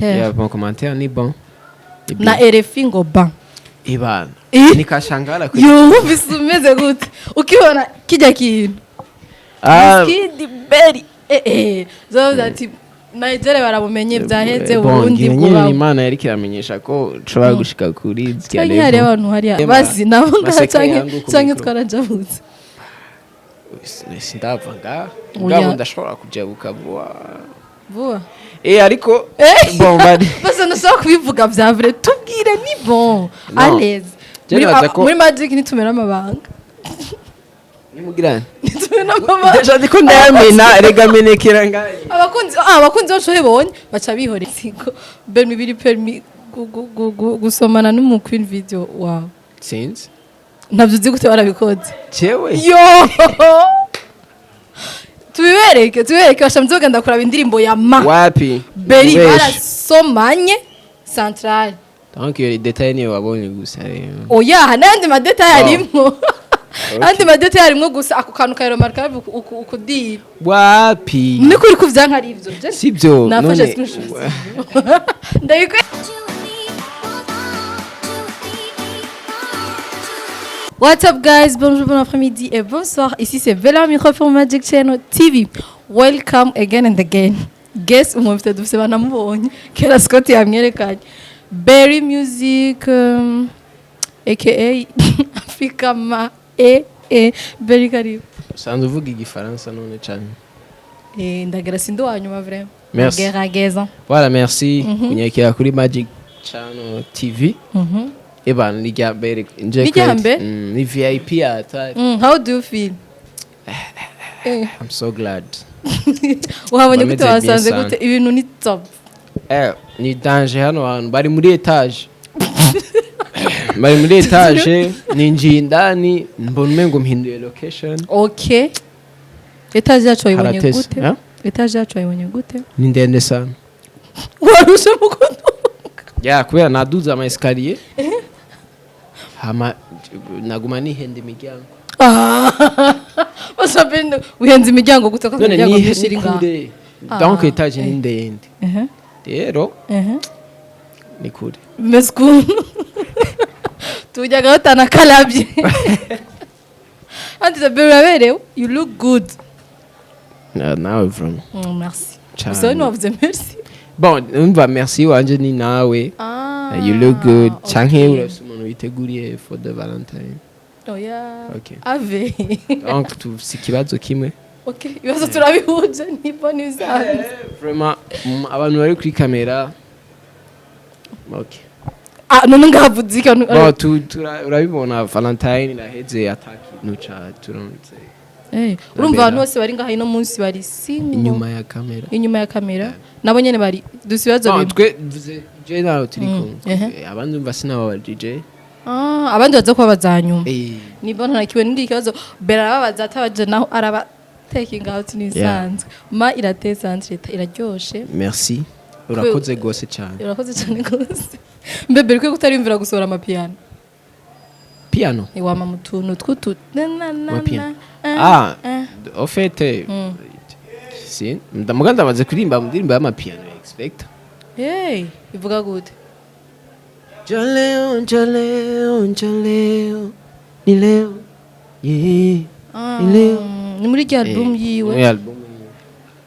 Yeah, bon commentaire ni bon. Na RFI ngo ban. Ibana. Nikashangala kwa. Yo, bisumeze gute. Ukiona kijya kintu. WizKid Berry. Zo ati Nigeria baramumenye byaheze ubundi bwo. Imana yari kiramenyesha ko ushobora gushika kuri zya level. Hari abantu hari bazi nabo canke twarajabuze. Sindavanga. Ngabo ndashobora kujabuka vuba. Ariko bon bari. Basa nashaka kubivuga bya vrai tubwire ni bon. Allez. Muri magic nitumera amabanga. Nimugirane. Nitumera amabanga. Deja ndiko ndayamena rega menekera ngaye. Abakunzi bacu hebonye baca bihore siko. Bermi biri permi gusomana n'umukwin video wow. Since ntabyo uzi gute barabikoze. Cewe. Yo. Tubereke bashamzoga ndakura indirimbo ya ma. Wapi? Berry barasomanye central. Donc les détails ni wabonye gusa rero. Oya nandi ma detail arimo. Andi ma detail arimo gusa ako kantu ka remarka ukudi. Wapi? Ni kuri kuvyanka ari ivyo. Sibyo. Nafashe screenshot. Ndayiko. What's up guys, bonjour, bon après-midi et bonsoir. Ici c'est Bella Microphone Magic Channel TV. Welcome again and again. Guess umufite dufise banamubonye. Kera Scott yamyerekanye. Berry Music aka Africa ma Berry karibu. Sanzu uvuga igifaransa none cyane. Ndagira sindo wanyuma vraiment. Merci. Gerageza. Voilà, merci. Kunyakira kuri Magic Channel TV. Eban Ligambere ni VIP ata. How do you feel? I'm so glad. Uhabonye gute wasanze gute ibintu ni top. Ni danger hano hantu bari muri etage. Bari muri etage ninjiye indani mbona umengo mpinduye location. Okay. Etage yacu ayibonye gute? Etage yacu ayibonye gute? Ni ndende sana. Warushe mukono. Ya kubera naduza ama escalier. Hama naguma nihende imiryango. Basabende uhenze imiryango gute ko imiryango myinshi nga. Donc etage ni ndende. Rero ni kure. Mesku. Tujyaga batana kalabye. Anti zabere you look good. Now from. Merci. So no of the merci. Bon, umva merci wanje ni nawe. You look good. Canke urafise umuntu witeguriye for the Valentine. Oh yeah. Okay. Ave. Donc tu sikibazo kimwe. Okay. Ibibazo turabihuje ni boni uzana. Vraiment abantu bari kuri kamera. Okay. None ngavuzika. Bon urabibona Valentine iraheze ataki nuca turonse. Urumva abantu bose bari ngaha ino munsi bari singo inyuma ya kamera nabo nyene bari dusibazo twe je nawe turiko abandi umva sinaba DJ abandi baza kwa bazanyuma ni bona nakiwe ndi kibazo bera babaza atabaje naho araba taking out nisanzwe ma irateza antreta iraryoshe. Merci urakoze gose cyane gose mbebe riko kutarimvira gusohora amapiano piano iwama mutuntu twutu au fait si ndamuganda baze kurimba mu ndirimbo y'amapiano expect ivuga gute Jaleo ni leo ni leo ni muri album yiwe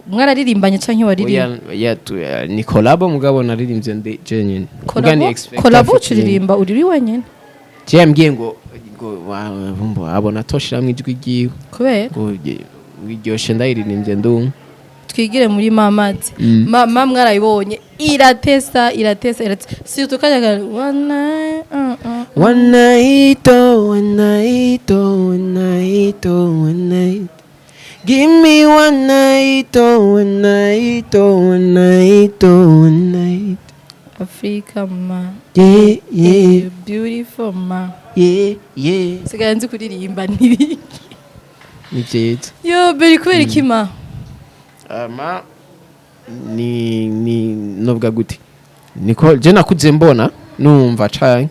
mwararirimbanye canke waririmba ni collab mugabo naririmbye jenyine collab uririmba uri wenyine cyambwiye ngo abona toshiramwe ijwi giwe kubera wiryoshe ndayiririmbye ndumva twigire muri mamazi mama mwarayibonye iratesa si tukajya one night give me one night Africa ma yeah beautiful ma yeah sigaye nzi kuririmba nibi ni byiza yo beri kubera ikima ma ni novuga gute niko je nakuze mbona numva cyane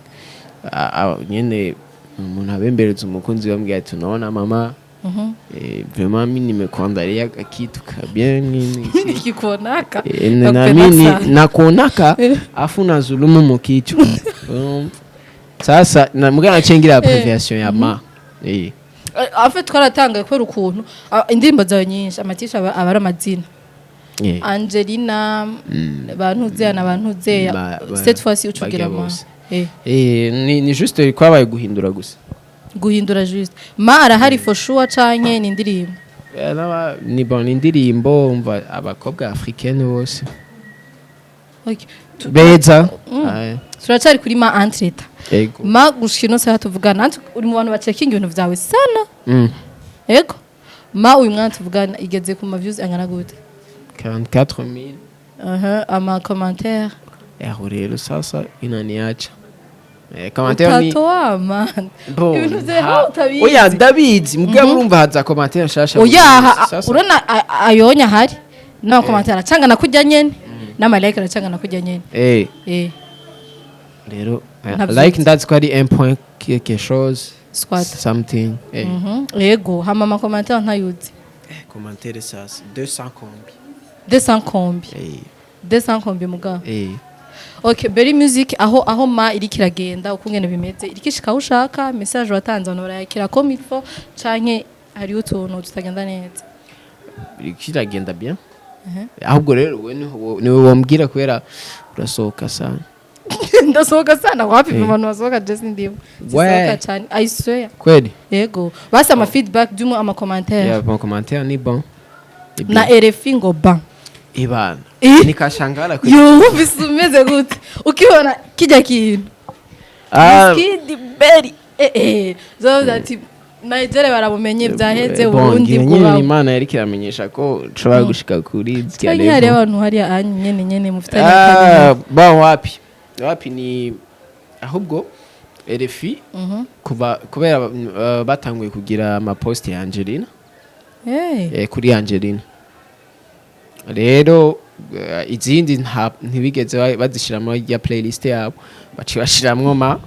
nyene umuntu abembereza umukunzi bambwiye ati nabona mama Vraiment mimi nimekuandalia kitu kabia nini nikikuonaka na mimi nakuonaka afu nazulumu mu kichwa. Sasa na mugana chengira abbreviation ya ma en fait twaratanga kwera ukuntu indirimbo zawe nyinshi amatisha abara amazina Angelina bantuze na bantuze cette fois-ci ucugira ma ni juste kwabaye guhindura gusa guhindura juste ma arahari for sure canke ni indirimbo ni bon indirimbo umva abakobwa africaine bose beza turacari kuri ma entreta ma gushino saha tuvugana antu uri mu bantu bacekinga ibintu vyawe sana ego ma uyu mwana tuvugana igeze ku ma views angana gute 44000 ama commentaire rero sasa inaniacha commentaire ni tatoa man ibintu vye utabizi oya ndabizi mugabo urumva haza commentaire shasha oya urona ayonya hari no commentaire acanga nakujya nyene nama like aracanga nakujya nyene rero like ndazi ko ari 1 point quelque chose something yego hama ma commentaire ntayuzi commentaire sasa 200 kombi 200 kombi mugabo okay berry music aho ma iri kiragenda ukungene bimeze irikishika ushaka message watanze ono barayakira comme il faut canke hari utuntu tutagenda neza irikiragenda bien ahubwo rero we niwe wambwira kwera urasohoka sana ndasohoka sana wapi abantu basohoka just ndimo sohoka cyane I swear kweli yego basi ama feedback dumo ama commentaire ama commentaire ni bon na RFI ngo ban ibana nikashangara kweli yo bisumeze gute ukibona kijya kintu WizKid berry so that Nigeria barabumenye byaheze Burundi bwo Imana yari kiramenyesha ko nshobora gushika kuri zya level hari abantu hari nyene mufitanye kabiri ba wapi ni ahubwo RFI kubera batanguye kugira ama post ya Angelina kuri Angelina rero izindi ntibigeze bazishiramo ya playlist yabo baci bashiramwo ma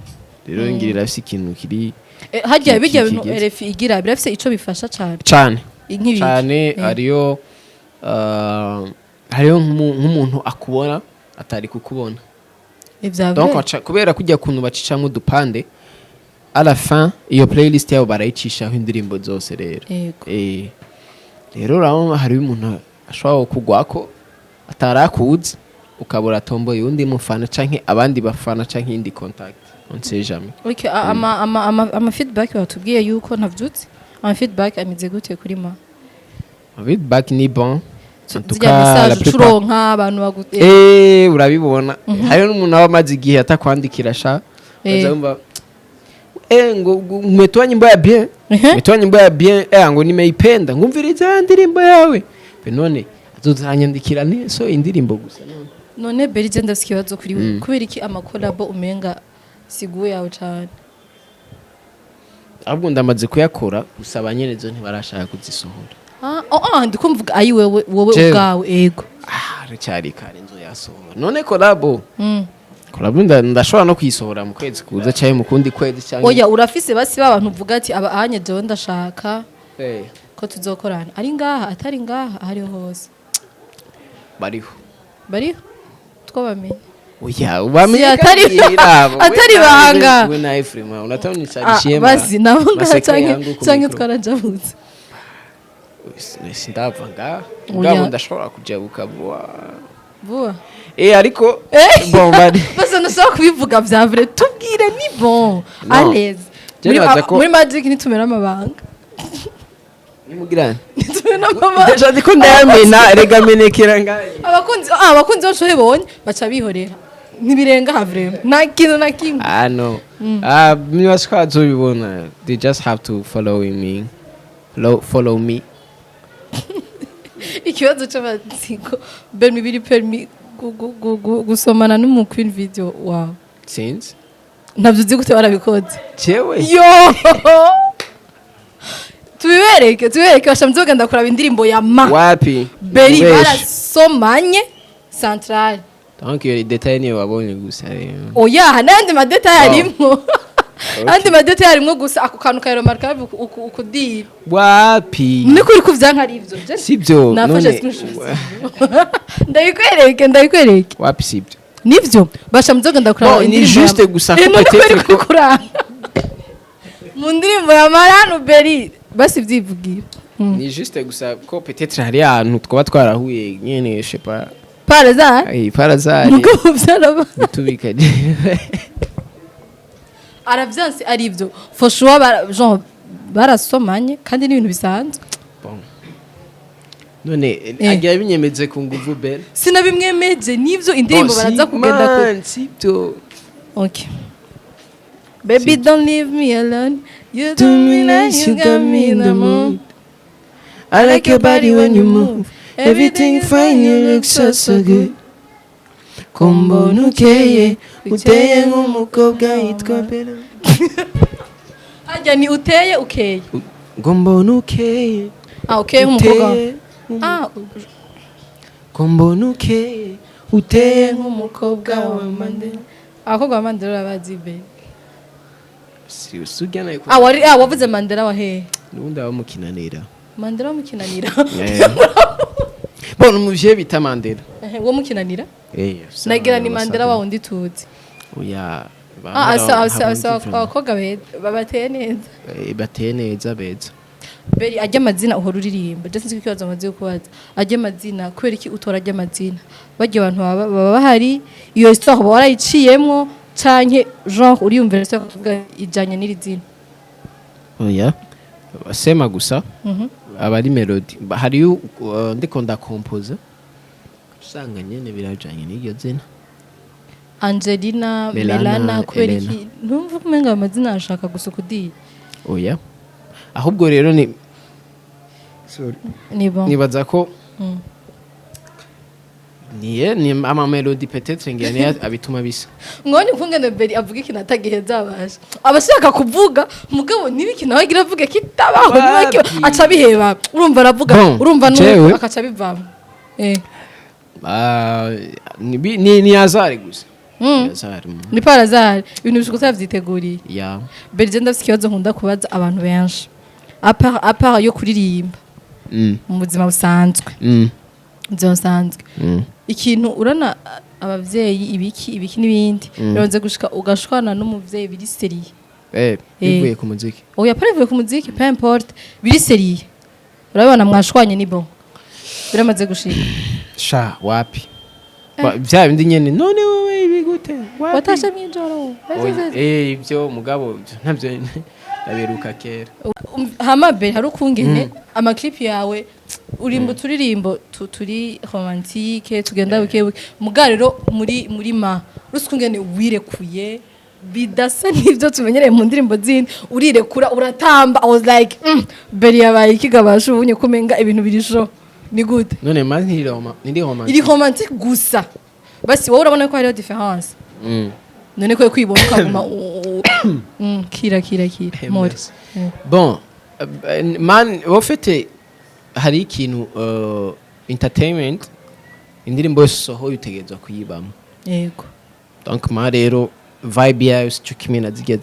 rero ngirira ikintu kiri hajya bijya bintu RFI igira birafise ico bifasha cyane ariyo nk'umuntu akubona atari kukubona donc kubera kujya kuntu bacicamwe dupande à la fin iyo playlist yabo barayicishaho indirimbo zose rero rero urabona hari umuntu ashobora kugwako atarakuzi ukabura tomboye undi mufana canke abandi bafana canke indi contact on sait jamais. Okay, ama feedback batubwiye yuko ntavyutse ama feedback amize gute kuri ma feedback ni bon en tout cas la plupart abantu urabibona hari n'umuntu wamaze igihe atakwandikira sha bazumva ngo umetoa nyimbo ya bien ngo nimeipenda ngumviriza ndirimbo yawe none azotanyandikira ne so indirimbo gusa none berije ndafisikibazo kuri we kubera iki amakolabo umenga siguye yawe cyane ahubwo ndamaze kuyakora gusa abanyerezo ntibarashaka kuzisohora ndikumvuga ayi wowe ubwawe ego cyari kare nzo yasohora none kolabo ndashobora no kuyisohora mu kwezi kuza cyane mu kundi kwezi cyane oya urafise basi babantu uvuga ati aba anye jewe ndashaka ko tuzokorana ari ngaha atari ngaha hariho hose bariho twabamenye oya ubamenye atari banga we na Efrema unatanisha basi nabo cyangwa twarajabutse sindavanga ngabo ndashobora kujabuka vuba ariko bon basi ndashaka kubivuga bya vrai tubwire ni bon allez muri magic nitumera amabanga nimugirane nitumera amabanga deja ndiko ndayamena rega menekera ngaye abakunzi bacu hebonye baca bihorera ntibirenga havre na kintu na kimwe no mwashaka bibona they just have to follow me ikibazo cy'abatsiko ben bibiri permis gusomana n'umukwin video wow since ntabyo uzi gute warabikoze cewe yo tubereke bashamzoga ndakora indirimbo ya ma wapi beri barasomanye central donc iyo detail niyo wabonye gusa oya nandi ma detail arimo andi madete harimwo gusa ako kantu ka remarka ukudira wapi niko uri kuvyanka ari ivyo sibyo nafashe screenshot ndayikwereke wapi sibyo nivyo basha muzoga ndakura ni juste gusa ko peut-être ko mu ndirimbo ya Marano Beri basi vyivugira ni juste gusa ko peut-être hari ahantu twaba twarahuye nyene je sais pas par hasard par hasard mugabo vyaraba bitubikaje aravyanse ari ivyo for sure genre barasomanye kandi n'ibintu bisanzwe bon none agiye binyemeze ku nguvu Beri sinabimwemeje nivyo indirimbo baraza kugenda ko sibyo okay baby don't leave me alone you do me like you got me in the mood I like your body when you move everything fine you look so good kombo nukeye uteye nk'umukobwa yitwa Bella ajya ni uteye ukeye kombo nukeye ukeye nk'umukobwa kombo nukeye uteye nk'umukobwa wa Mandela abakobwa ba Mandela bazi be wavuze Mandela wa hehe nubundi aba mukinanira Mandela wa mukinanira bona umuvyeyi bita Mandela wo mukinanira nagira ni Mandela wa undi tuzi oya abakobwa babateye neza bateye neza beza Beri ajya amazina uhora uririmba je sinzi ikibazo amaze kubaza ajya amazina kubera iki utora ajya amazina bajye abantu baba bahari iyo histoire baba warayiciyemwo canke genre uriyumvira se kuvuga ijanye n'iri zina oya sema gusa abari melody hari ndiko ndakompoza usanga nyene birajanye n'iryo zina Angelina Melana kubera iki ntumva kumenga amazina ashaka gusa kudiye oya ahubwo rero ni sorry nibaza ko ni ama melody peut-être ngene abituma bisa ngone kungene Beri avuga ikintu atagiheza abasha abashaka kuvuga mugabo nibiki nawe agira avuga kitabaho nibaki aca biheba urumva aravuga urumva no akaca bivamo ni azari gusa ni parazari ibintu bishikuza vyiteguriye ya Beri je ndafite ikibazo nkunda kubaza abantu benshi apart yo kuririmba mu buzima busanzwe nsanzwe ikintu urana abavyeyi ibiki nibindi bironze gushika ugashwana n'umuvyeyi biri seriye bivuye ku muziki oya bivuye ku muziki peu importe biri seriye urabona mwashwanye ni bon biramaze gushika sha wapi vya bindi nyene none wewe ibigute wapi watasha mwijoro ibyo mugabo ntabyo naberuka kera hama Beri hari ukungene amaclip yawe urimbo turirimbo turi romantique tugenda buke mugarero muri ma rusukungene wirekuye bidasa nivyo tumenyereye mu ndirimbo zindi urirekura uratamba I was like Beri yabaye ikigabasha ubunye kumenga ibintu birisho ni gute none man ni romantique gusa basi wowe urabona ko hariho difference none ko kwibona ukaguma kira more bon man wofete hari ikintu entertainment indirimbo yose sohoye utegerezwa kuyibamo yego donc ma rero vibe yayo cyo kimena zijya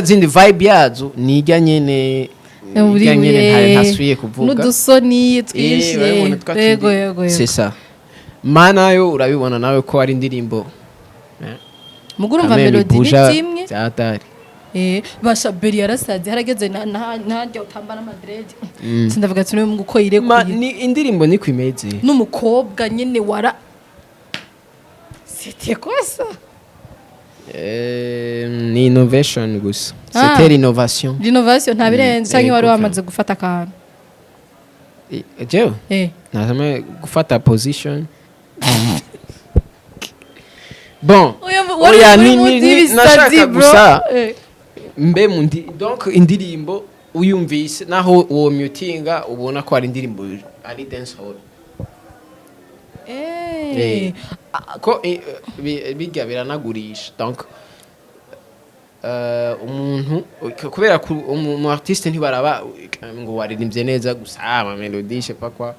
zindi vibe yazo nijya nyene ntasuye kuvuga n'udusoni twinshi yego c'est ça mana yo urabibona nawe ko ari indirimbo mugurumva melody n'imwe cyatari basha Beri yarasaze harageze ntajya utamba na Madrid sindavuga ati niwe muko yirekuye ni indirimbo ni kwimeze n'umukobwa nyene wara c'était quoi ça ni innovation gusa c'était l'innovation ntabirenze cyangwa wari wamaze gufata akantu jewe nazame gufata position bon oya ni nashaka gusa mbe mundi donc indirimbo uyumvise naho uwo mutinga ubona ko ari indirimbo ari dance hall ko bijya biranagurisha donc umuntu kubera umu artiste ntibaraba ngo waririmbye neza gusa ama melody je sais pas quoi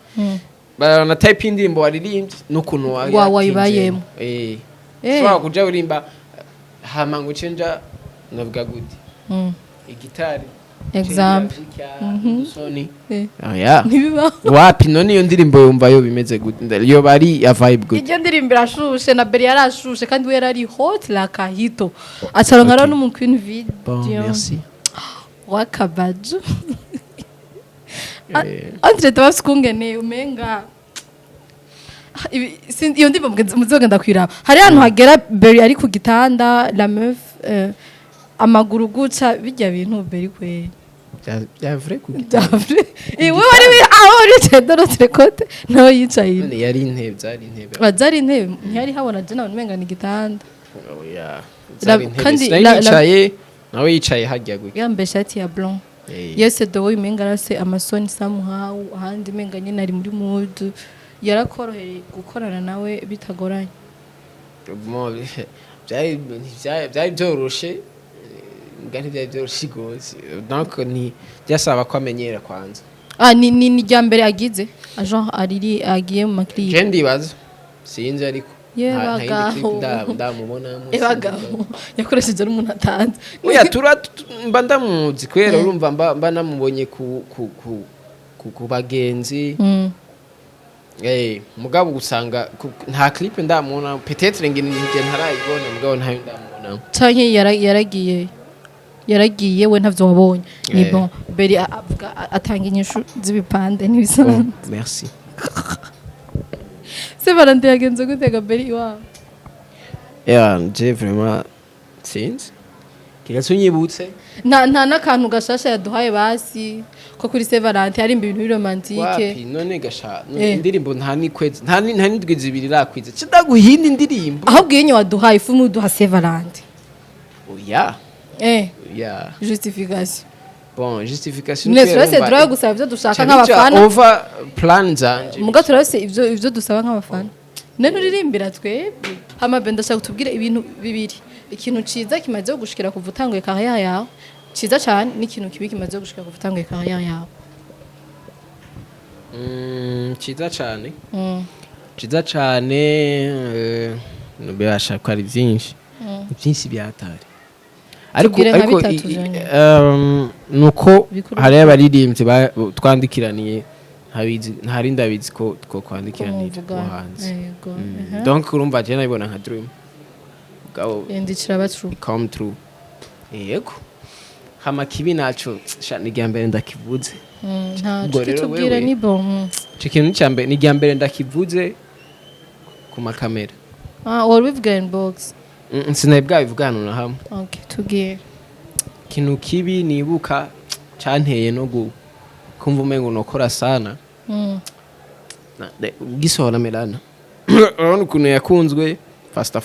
barana type indirimbo waririmbye n'ukuntu wayibayemo shobora kuja urimba hama ngo cenja navuga gute igitari example soni ntibiba wapi none iyo ndirimbo yumva yo bimeze gute yo bari ya vibe gute iyo ndirimbo irashushe na Beri yarashushe kandi we yarari hot la kahito acaronka rero n'umu Queen video merci wakabaju Andre tabasukungene umenga iyo ndirimbo muzogenda kwiraba hari ahantu hagera Beri ari ku gitanda la meuf amaguru guca bijya bintu Beri kwe bya vrai ku gitanda we wari aho uri d'autre côté no yicaye none yari intebe zari intebe ntiyari habona je nawe umenga ni gitanda oya zari intebe yicaye nawe yicaye hajya gute yambaye shati ya blanc yese dowe umenga arase amasoni somehow ahandi umenga nyine ari muri mood yarakoroheye gukorana nawe bitagoranye byari byoroshe ngani byari byoroshe gose donc ni byasaba ko amenyera kwanza ni rya mbere agize agent ariri agiye mu makliye je ndibaza sinzi ariko ndamubona yakoresheje n'umuntu atanze oya mba ndamuzi kwera urumva mba namubonye ku bagenzi mugabo gusanga nta clip ndamubona peut-être ngene ntarayibona mugabo ntayo ndamubona canke yaragiye we ntavyo wabonye ni bon Beri avuga atanga inyishu z'ibipande n'ibisanzwe merci c'est Valentin yagenze gutega Beri wa je vraiment since kirasunyibutse nta nakantu gashasha yaduhaye basi ko kuri Saint Valentin ari ibintu romantique wapi none gasha indirimbo nta ni kwezi nta ndwi zibiri rakwize kidaguhinda indirimbo ahubwo yenye waduhaye ifumu duha Saint Valentin oya justification bon justification ne stresse droit gusaba ibyo dushaka nk'abafana over plan zanje muga turase ibyo dusaba nk'abafana nene uririmbira twebwe hamabe ndashaka kutubwira ibintu bibiri ikintu ciza kimaze gushikira kuva utanguye carrière yawe ciza cyane n'ikintu kibi kimaze gushikira kuva utanguye carrière yawe ciza cyane nubasha ko ari byinshi byatari ariko nuko hari abaririmbyi twandikiraniye ntarinda bizi ko twandikiranira hanze donc urumva je nabibona nka dream yandikira batru come true yego hama kibi naco shani ryambere ndakivuze nta kitubwira ni bon ikintu cyambere ni ryambere ndakivuze ku makamera or with game box sinabwa bivugana na hamwe okay tugiye kintu kibi nibuka canteye no kumva umengo nokora sana gisohora melana urabona ukuntu yakunzwe fasta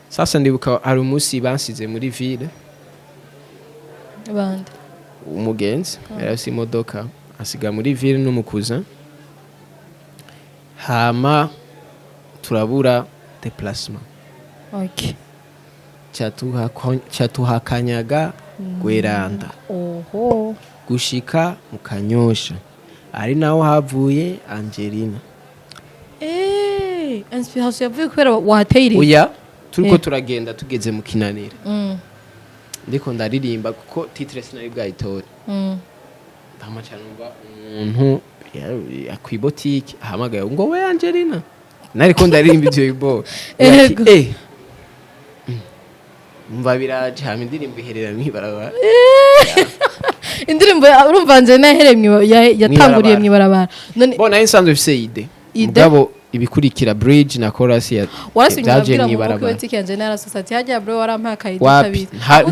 sasa ndibuka hari umunsi bansize muri ville bande umugenzi yarasi imodoka asiga muri ville n'umukuza hama turabura déplacement okay cyatuhakanyaga gweranda gushika mu Kanyosha ari naho havuye Angelina inspiration yavuye kwera wahateye oya turiko turagenda tugeze mu Kinanira ndiko ndaririmba kuko titre sinari bwayitore ndamaca numva umuntu akwibotike ahamagaye ngo we Angelina nariko ndaririmba ivyo bibo mva biraje hama indirimbo iherera mwibarabara indirimbo urumva nje naheremwe yatanguriye mwibarabara none bona insanzwe ifise ide mugabo ibikurikira bridge na chorus ya byaje mwibarabara ko tike nje society hajya bro warampaka ide kabiri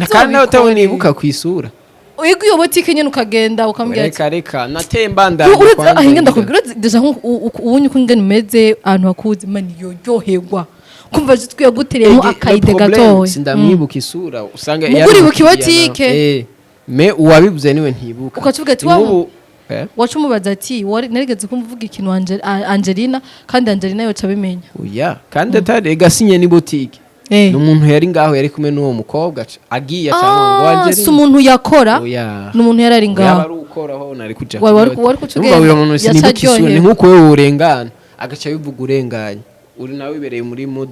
kandi nawe utabonibuka kwisura uyiguye botike nyene ukagenda ukambwira reka natemba ahinga ndakubwira deja ubunye uko ngene umeze ahantu hakuzi mani yoyoherwa kumva jitwe guteremo akayide gatoye sindamwibuka isura usanga yari muri botike me uwabivuze niwe ntibuka ukacuvuga ati wacu mubaza ati narigeze kumvuga ikintu Angelina kandi Angelina yoca bimenya oya kandi atari gasinye ni botike n'umuntu yari ngaho yari kumwe n'uwo mukobwa agiye cyangwa ngo Angelina si umuntu yakora n'umuntu yari ari ngaho yari ukoraho nari kuja wari kucugenda uyu muntu sinibuka isura ni nkuko wewe urengana agaca bivuga urenganye uri nawe ibereye muri mood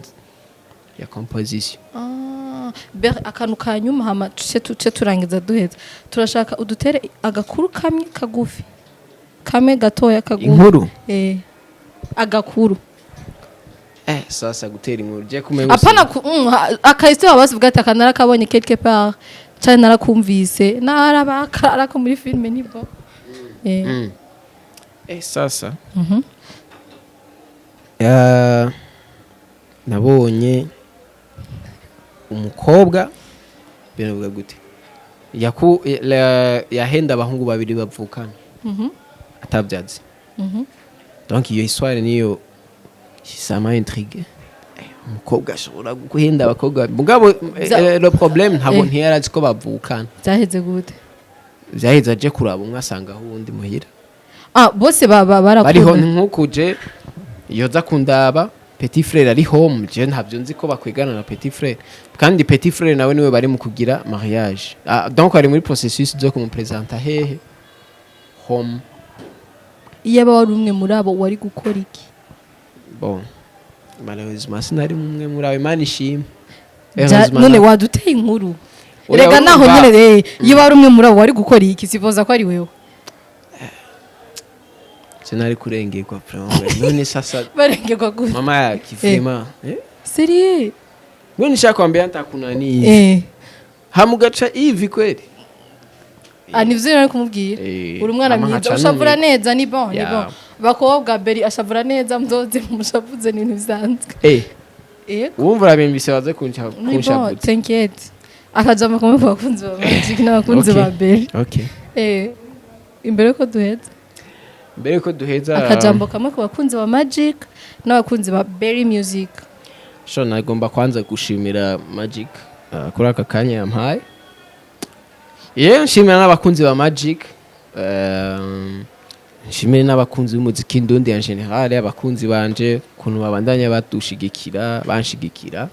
ya composition ber akantu kanyuma hama tuce turangiza duheza turashaka udutere agakuru kamwe kagufi kame gatoya kagufi inkuru agakuru sasa gutera inkuru je kumenga apana akahise babavuga ati akanara kabonye quelque part cyane narakumvise narabakara ko muri filme nibwo sasa nabonye umukobwa biravuga gute yahenda abahungu babiri bavukana atabyazi donc iyo histoire niyo sama intrigue umukobwa ashobora guhenda abakobwa mugabo le problème ntabwo ntiyarazi ko bavukana byaheze gute byaheze aje kuraba umwe asanga aho undi muhira bose barakunda bariho nkukuje yoza kundaba petit frère ari home je ntabyo nzi ko bakwigana na petit frère kandi petit frère nawe niwe bari mu kugira mariage donc ari muri processus zo kumupresenta hehe home yaba wari umwe muri abo wari gukora iki bon malheureusement sinari umwe muri abo Imana ishimwe none waduteye inkuru rega naho nyene iyo wari umwe muri abo wari gukora iki sivoza ko ari wewe sinari kurengerwa none sasa barengerwa gute mama yakifema sérieux ngo nishaka kwambia ntakunani hamugaca hivi kweli nivyo nari kumubwira uri umwana mwiza ushavura neza ni bon bakobwa beri ashavura neza mzoze mushavuze n'ibintu bisanzwe wumva urabimbise waze kunshavuza t'inquiète akajama kumwe ku bakunzi ba Magic n'abakunzi ba Beri imbere ko duheza akajambo kamwe ku bakunzi ba Magic n'abakunzi ba Berry Music nagomba kwanza gushimira Magic kuri aka kanya yampaye nshimira n'abakunzi ba Magic nshimira n'abakunzi b'umuziki ndundi en general abakunzi banje kuntu babandanya banshigikira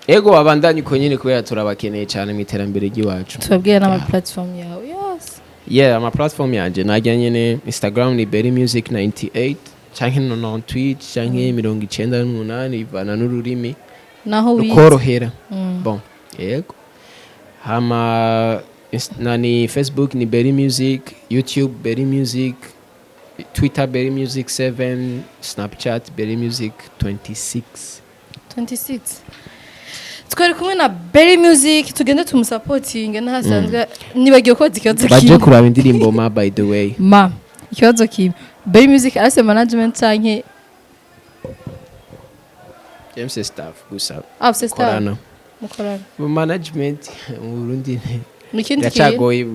ego babandanye uko nyine kubera turabakeneye cyane mu iterambere ry'iwacu tubabwira n'ama platform yawe ama platform yanje najya nyine Instagram ni Berry Music 98 canke no Twitch canke 98 ivana n'ururimi naho ukorohera bon yego hama nani Facebook ni Berry Music, YouTube Berry Music, Twitter Berry Music 7, Snapchat Berry Music 26 twari kumwe na Berry Music tugende tumusupporting nahasanzwe nibagiye ko ikibazo baje kuraba indirimbo ma by the way ikibazo kimwe Berry Music ase management canke MC staff gusa staff mukorana management mu Burundi nikindi yacagoye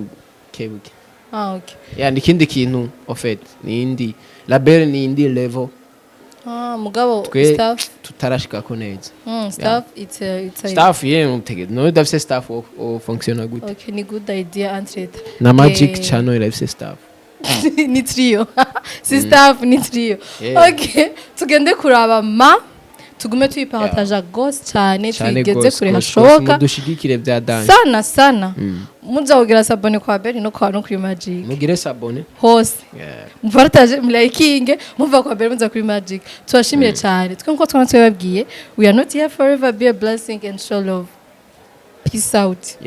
kebuke okay nikindi kintu ofet nindi label nindi level mugabo staff tutarashika ko neza staff staff mutegeze no dafise staff o fonctiona good okay ni good idea entre na Magic channel dafise staff ni trio si staff ni trio okay tugende kuraba tugume tuyipartaja gose cyane twigeze kure hashoboka dushigikire bya dance sana muzawogira sabone kwa Berry no kuri Magic mugire sabone hose mupartage mlikinge muva kwa Berry muza kuri Magic twashimire cyane twonko twababwiye we are not here forever, be a blessing and show love, peace out.